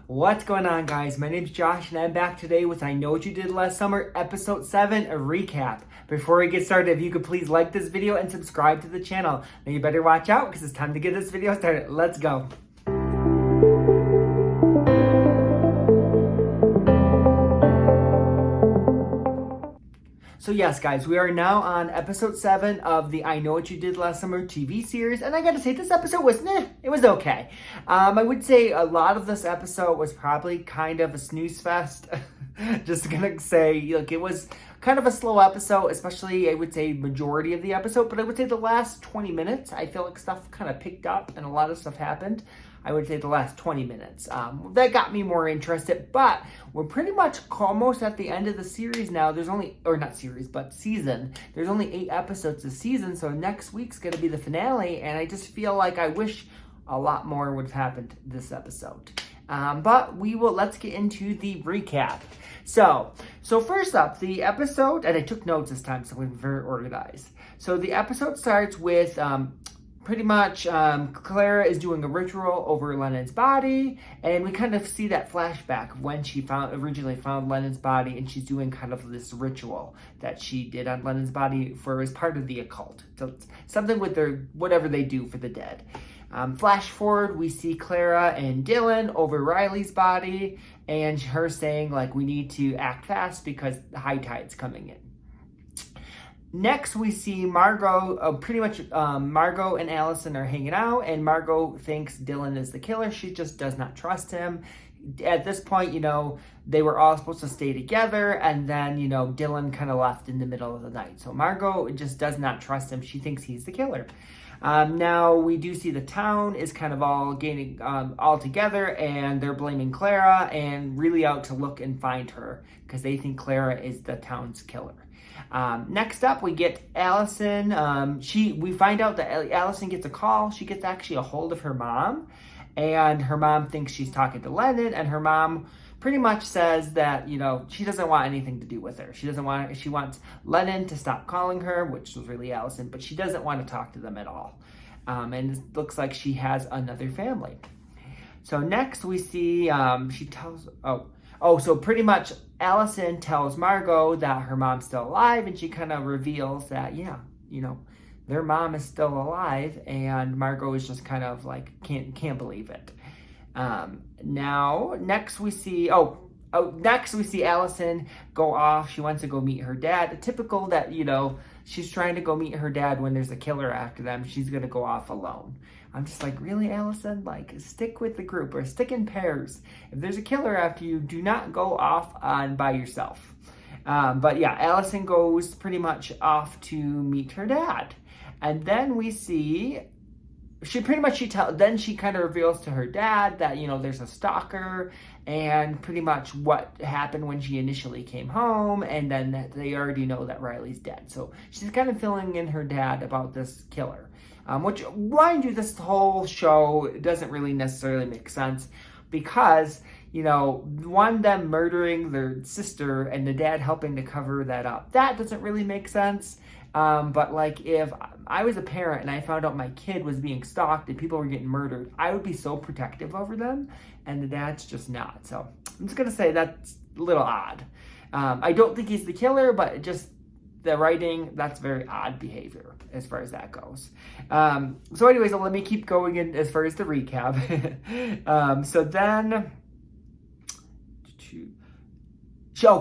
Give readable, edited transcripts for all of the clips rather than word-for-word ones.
What's going on, guys? My name's Josh and I'm back today with I Know What You Did Last Summer, Episode 7, a recap. Before we get started, if you could please like this video and subscribe to the channel. Now you better watch out because it's time to get this video started. Let's go. So yes, guys, we are now on episode 7 of the I Know What You Did Last Summer TV series, and I gotta say, this episode was, it was okay. I would say a lot of this episode was probably kind of a snooze fest. Just gonna say, look, it was kind of a slow episode, especially, I would say, majority of the episode, but I would say the last 20 minutes, I feel like stuff kind of picked up and a lot of stuff happened. I would say the last 20 minutes. That got me more interested, but we're pretty much almost at the end of the series now. There's only, or not series, but season. There's only 8 episodes a season, so next week's going to be the finale, and I just feel like I wish a lot more would have happened this episode. But let's get into the recap. So first up, the episode, and I took notes this time, so I'm very organized. So the episode starts with, pretty much Clara is doing a ritual over Lennon's body, and we kind of see that flashback of when she originally found Lennon's body, and she's doing kind of this ritual that she did on Lennon's body as part of the occult. So it's something with whatever they do for the dead. Flash forward, we see Clara and Dylan over Riley's body, and her saying, like, we need to act fast because the high tide's coming in. Next, we see Margot, Margot and Allison are hanging out, and Margot thinks Dylan is the killer. She just does not trust him. At this point, they were all supposed to stay together, and then, Dylan kind of left in the middle of the night. So Margot just does not trust him. She thinks he's the killer. Now, we do see the town is kind of all together, and they're blaming Clara and really out to look and find her because they think Clara is the town's killer. Next up, we get Allison. We find out that Allison gets a call. She gets actually a hold of her mom, and her mom thinks she's talking to Lennon, and her mom pretty much says that, she doesn't want anything to do with her. She wants Lennon to stop calling her, which was really Allison, but she doesn't want to talk to them at all. And it looks like she has another family. So next we see, so pretty much Allison tells Margot that her mom's still alive, and she kind of reveals that, their mom is still alive, and Margot is just kind of like, can't believe it. Next we see Allison go off. She wants to go meet her dad. Typical that, she's trying to go meet her dad when there's a killer after them. She's going to go off alone. I'm just like, really, Allison? Like, stick with the group or stick in pairs. If there's a killer after you, do not go off by yourself. But yeah, Allison goes pretty much off to meet her dad. And then we see, she kind of reveals to her dad that, there's a stalker and pretty much what happened when she initially came home, and then that they already know that Riley's dead. So she's kind of filling in her dad about this killer. Which, mind you, this whole show doesn't really necessarily make sense because, them murdering their sister and the dad helping to cover that up. That doesn't really make sense. But like, if I was a parent and I found out my kid was being stalked and people were getting murdered, I would be so protective over them, and the dad's just not. So I'm just going to say that's a little odd. I don't think he's the killer, but just the writing, that's very odd behavior as far as that goes. So anyways, let me keep going in as far as the recap.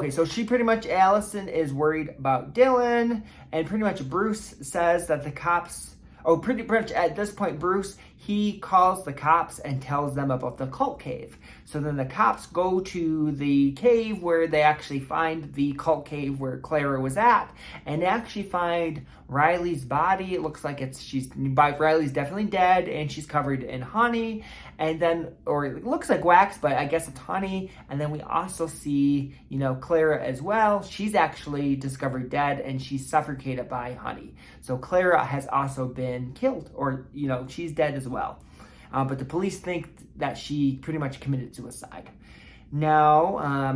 So she pretty much, Allison is worried about Dylan, and pretty much Bruce says that the cops, pretty much at this point, Bruce, he calls the cops and tells them about the cult cave. So then the cops go to the cave where they actually find the cult cave where Clara was at, and they actually find Riley's body. It looks like Riley's definitely dead, and she's covered in honey, and then, or it looks like wax, but I guess it's honey. And then we also see, Clara as well. She's actually discovered dead, and she's suffocated by honey. So Clara has also been killed, or, she's dead as well. But the police think that she pretty much committed suicide. Now,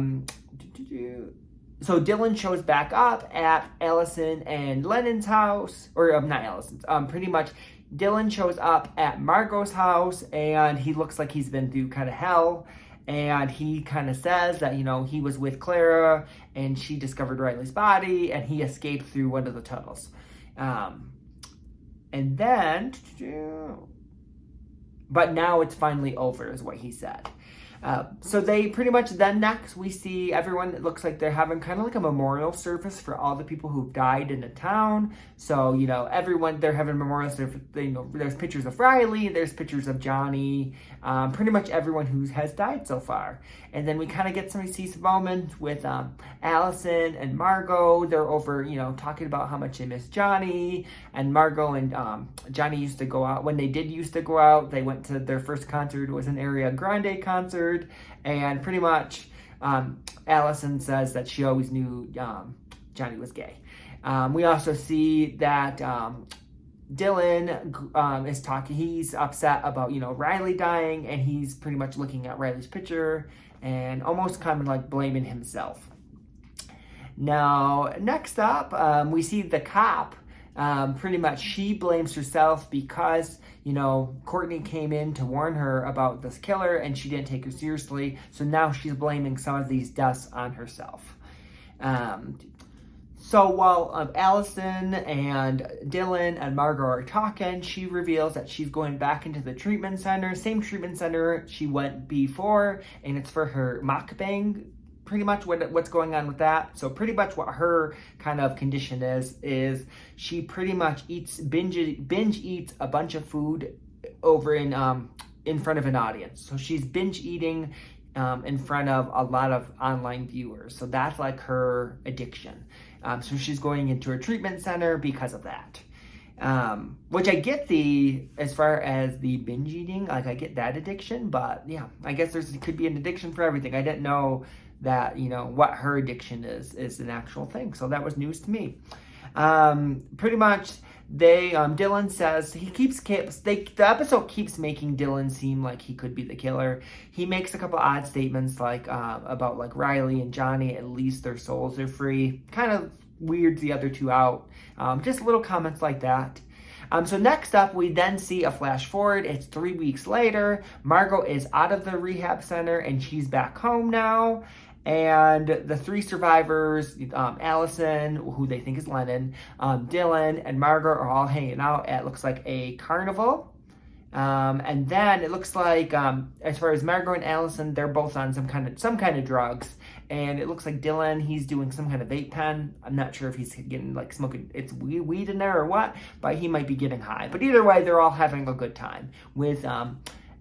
so Dylan shows back up at Allison and Lennon's house, or not Allison's, pretty much Dylan shows up at Margot's house, and he looks like he's been through kind of hell. And he kind of says that, he was with Clara and she discovered Riley's body and he escaped through one of the tunnels. And then, but now it's finally over, is what he said. So they pretty much, then next we see everyone, it looks like they're having kind of like a memorial service for all the people who've died in the town. So, everyone, they're having a memorial service, there's pictures of Riley, there's pictures of Johnny, pretty much everyone who has died so far. And then we kind of get see some moments with Allison and Margot. They're over, talking about how much they miss Johnny. And Margot and Johnny used to go out, when they used to go out, they went to their first concert. It was an Ariana Grande concert. And pretty much Allison says that she always knew Johnny was gay. We also see that Dylan is talking, he's upset about, Riley dying, and he's pretty much looking at Riley's picture and almost kind of like blaming himself. Now, next up, we see the cop. Pretty much she blames herself because, Courtney came in to warn her about this killer and she didn't take her seriously. So now she's blaming some of these deaths on herself. So while Allison and Dylan and Margot are talking, she reveals that she's going back into the treatment center, same treatment center she went before, and it's for her mukbang. Pretty much what's going on with that. So pretty much what her kind of condition is she pretty much binge eats a bunch of food over in front of an audience. So she's binge eating in front of a lot of online viewers. So that's like her addiction. So she's going into a treatment center because of that. Which I get as far as the binge eating, like I get that addiction, but yeah, I guess there could be an addiction for everything. I didn't know that, what her addiction is an actual thing. So that was news to me. Pretty much Dylan says the episode keeps making Dylan seem like he could be the killer. He makes a couple odd statements like about like Riley and Johnny, at least their souls are free. Kind of weirds the other two out. Just little comments like that. So next up, we then see a flash forward. It's 3 weeks later. Margot is out of the rehab center and she's back home now. And the three survivors, Allison, who they think is Lennon, Dylan, and Margot are all hanging out at, looks like, a carnival. And then it looks like, as far as Margot and Allison, they're both on some kind of drugs. And it looks like Dylan, he's doing some kind of vape pen. I'm not sure if he's getting like smoking, it's weed in there or what, but he might be getting high. But either way, they're all having a good time with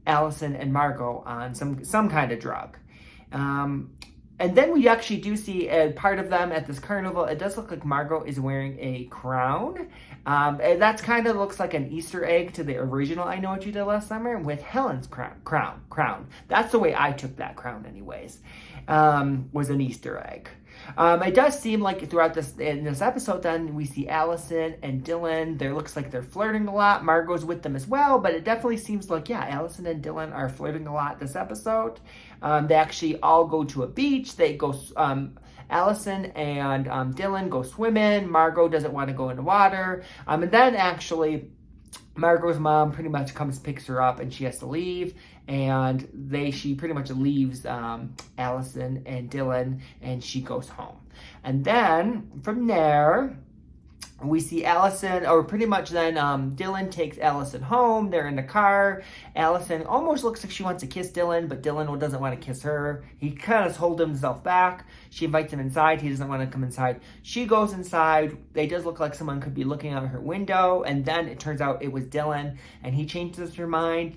Allison and Margot on some kind of drug. And then we actually do see a part of them at this carnival. It does look like Margot is wearing a crown. And that's kind of looks like an Easter egg to the original I Know What You Did Last Summer with Helen's crown. That's the way I took that crown anyways, was an Easter egg. It does seem like throughout in this episode, then we see Allison and Dylan. There looks like they're flirting a lot. Margot's with them as well, but it definitely seems like, yeah, Allison and Dylan are flirting a lot this episode. They actually all go to a beach. They go, Allison and Dylan go swimming. Margot doesn't want to go in the water. And then actually, Margot's mom pretty much picks her up and she has to leave. And she pretty much leaves Allison and Dylan and she goes home. And then from there, we see Allison, or pretty much then Dylan takes Allison home. They're in the car. Allison almost looks like she wants to kiss Dylan, but Dylan doesn't want to kiss her. He kind of holds himself back. She invites him inside. He doesn't want to come inside. She goes inside. It does look like someone could be looking out her window. And then it turns out it was Dylan. And he changed his mind,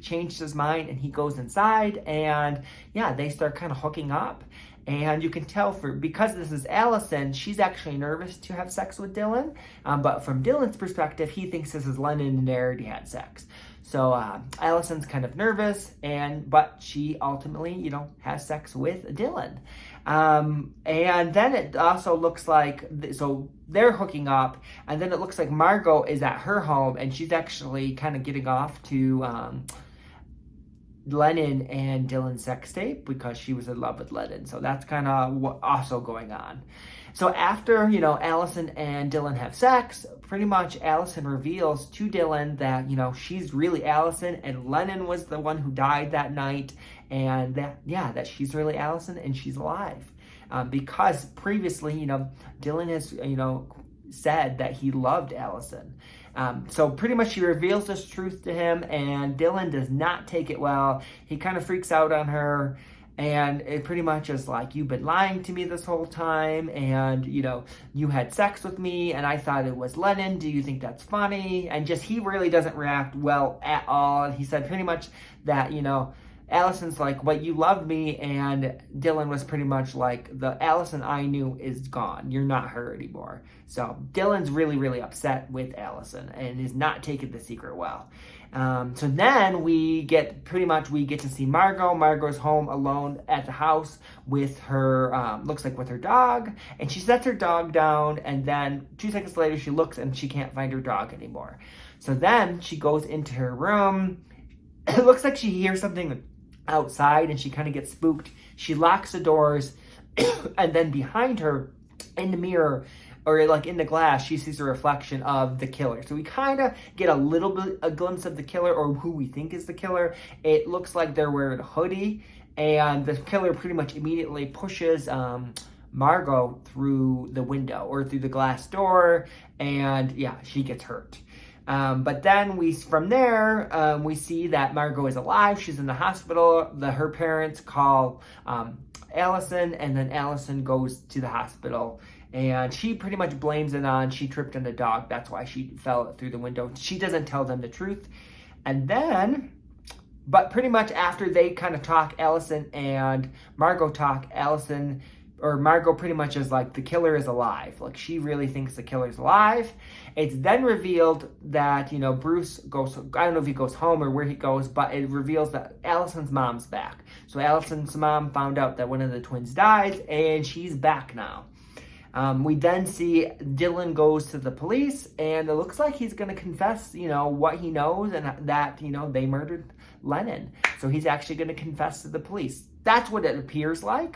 and he goes inside. And yeah, they start kind of hooking up. And you can tell because this is Allison, she's actually nervous to have sex with Dylan. But from Dylan's perspective, he thinks this is Lennon and they already had sex. So Allison's kind of nervous, but she ultimately, has sex with Dylan. And then it also looks like, so they're hooking up, and then it looks like Margot is at her home, and she's actually kind of getting off to Lennon and Dylan's sex tape because she was in love with Lennon. So that's kind of also going on. So after, Allison and Dylan have sex, pretty much Allison reveals to Dylan that, she's really Allison and Lennon was the one who died that night. and that she's really Allison and she's alive. Because previously, Dylan has, said that he loved Allison. So pretty much she reveals this truth to him, and Dylan does not take it well. He kind of freaks out on her, and it pretty much is like, you've been lying to me this whole time, and, you had sex with me, and I thought it was Lennon. Do you think that's funny? And just, he really doesn't react well at all. And he said pretty much that, Allison's like, well, you loved me, and Dylan was pretty much like, the Allison I knew is gone. You're not her anymore. So Dylan's really, really upset with Allison and is not taking the secret well. So then we get to see Margot. Margot's home alone at the house with her, looks like with her dog, and she sets her dog down, and then 2 seconds later she looks and she can't find her dog anymore. So then she goes into her room. It looks like she hears something outside and she kind of gets spooked. She locks the doors, and then behind her in the mirror, or like in the glass, she sees a reflection of the killer. So we kind of get a little bit a glimpse of the killer, or who we think is the killer. It looks like they're wearing a hoodie, and the killer pretty much immediately pushes Margot through the window or through the glass door, and she gets hurt. But then from there, we see that Margot is alive. She's in the hospital. Her parents call Allison, and then Allison goes to the hospital, and she pretty much blames it on, she tripped on the dog. That's why she fell through the window. She doesn't tell them the truth. And then, but pretty much after they kind of talk, Allison and Margot talk, Margot pretty much is like, the killer is alive. Like, she really thinks the killer's alive. It's then revealed that, Bruce goes, I don't know if he goes home or where he goes, but it reveals that Allison's mom's back. So Allison's mom found out that one of the twins died, and she's back now. We then see Dylan goes to the police, and it looks like he's going to confess, what he knows, and that, they murdered Lennon. So he's actually going to confess to the police. That's what it appears like.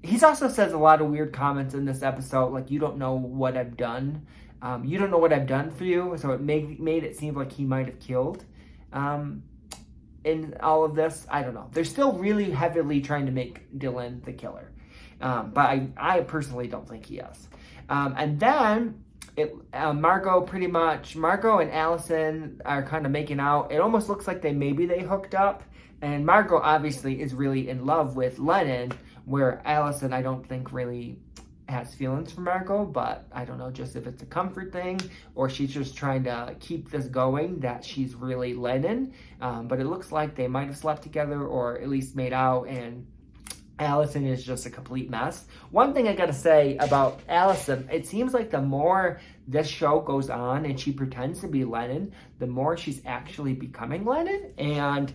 He also says a lot of weird comments in this episode, like, you don't know what I've done. You don't know what I've done for you. So it made it seem like he might have killed in all of this. I don't know. They're still really heavily trying to make Dylan the killer. But I personally don't think he is. And then Margot and Allison are kind of making out. It almost looks like they hooked up. And Margot obviously is really in love with Lennon, where Allison, I don't think, really has feelings for Margot, but I don't know just if it's a comfort thing or she's just trying to keep this going, that she's really Lennon. But it looks like they might have slept together or at least made out, and Allison is just a complete mess. One thing I gotta say about Allison, it seems like the more this show goes on and she pretends to be Lennon, the more she's actually becoming Lennon. And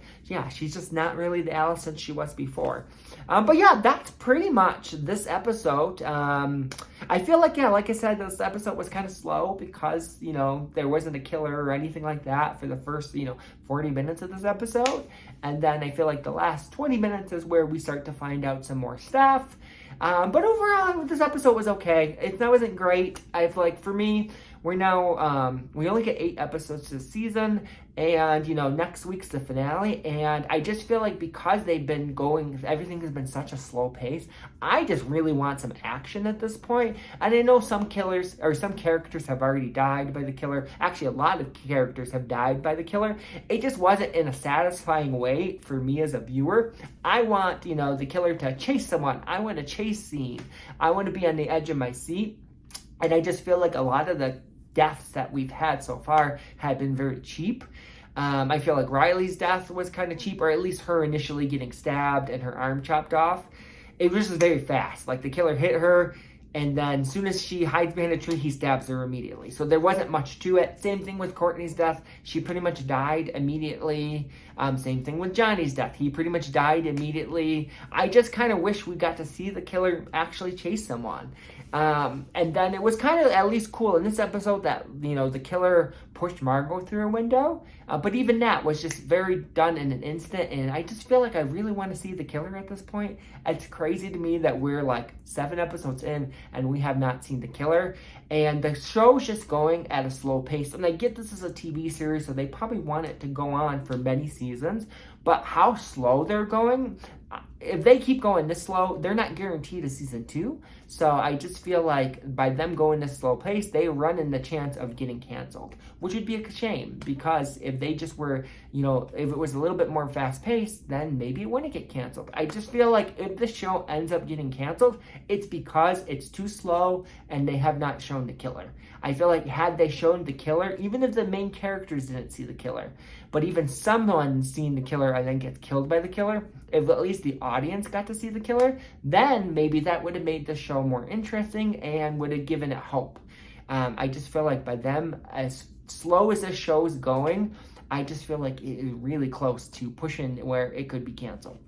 she's just not really the Allison she was before. But that's pretty much this episode. I feel like, like I said, this episode was kind of slow because, there wasn't a killer or anything like that for the first, 40 minutes of this episode. And then I feel like the last 20 minutes is where we start to find out some more stuff. But overall, this episode was okay. It wasn't great. I feel like for me, we're now, we only get 8 episodes this season, and, next week's the finale, and I just feel like because they've been going, everything has been such a slow pace, I just really want some action at this point. And I know some characters have already died by the killer. Actually, a lot of characters have died by the killer. It just wasn't in a satisfying way for me as a viewer. I want, the killer to chase someone. I want a chase scene. I want to be on the edge of my seat. And I just feel like a lot of the deaths that we've had so far have been very cheap. I feel like Riley's death was kind of cheap, or at least her initially getting stabbed and her arm chopped off. It was just very fast. Like, the killer hit her, and then as soon as she hides behind a tree, he stabs her immediately. So there wasn't much to it. Same thing with Courtney's death. She pretty much died immediately. Same thing with Johnny's death. He pretty much died immediately. I just kind of wish we got to see the killer actually chase someone. And then it was kind of at least cool in this episode that, the killer pushed Margot through a window. But even that was just very done in an instant. And I just feel like I really want to see the killer at this point. It's crazy to me that we're like 7 episodes in and we have not seen the killer. And the show's just going at a slow pace. And I get this is a TV series, so they probably want it to go on for many seasons. But how slow they're going, if they keep going this slow, they're not guaranteed a season 2. So I just feel like by them going this slow pace, they run in the chance of getting canceled, which would be a shame, because if they just were, if it was a little bit more fast paced, then maybe it wouldn't get canceled. I just feel like if the show ends up getting canceled, it's because it's too slow and they have not shown the killer. I feel like had they shown the killer, even if the main characters didn't see the killer, but even someone seeing the killer and then gets killed by the killer, if at least the audience got to see the killer, then maybe that would have made the show more interesting and would have given it hope. I just feel like by them, as slow as this show is going, I just feel like it is really close to pushing where it could be canceled.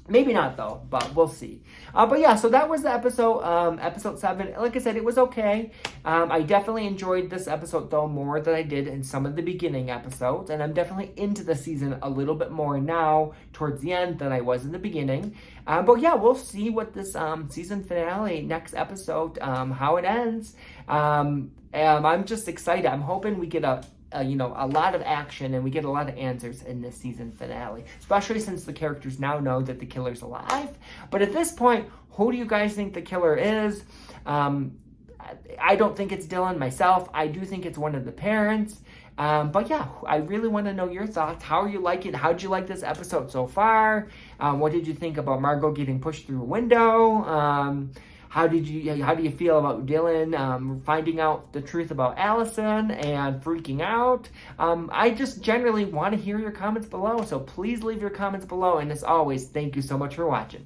Maybe not though, but we'll see. But yeah, so that was the episode, episode 7. Like I said, it was okay. I definitely enjoyed this episode though more than I did in some of the beginning episodes, and I'm definitely into the season a little bit more now towards the end than I was in the beginning. But yeah, we'll see what this season finale, next episode, how it ends. I'm just excited. I'm hoping we get a lot of action and we get a lot of answers in this season finale, especially since the characters now know that the killer's alive. But at this point, who do you guys think the killer is? I don't think it's Dylan myself. I do think it's one of the parents. But yeah, I really want to know your thoughts. How are you liking? How'd you like this episode so far? What did you think about Margot getting pushed through a window? How do you feel about Dylan finding out the truth about Allison and freaking out? I just generally want to hear your comments below, so please leave your comments below. And as always, thank you so much for watching.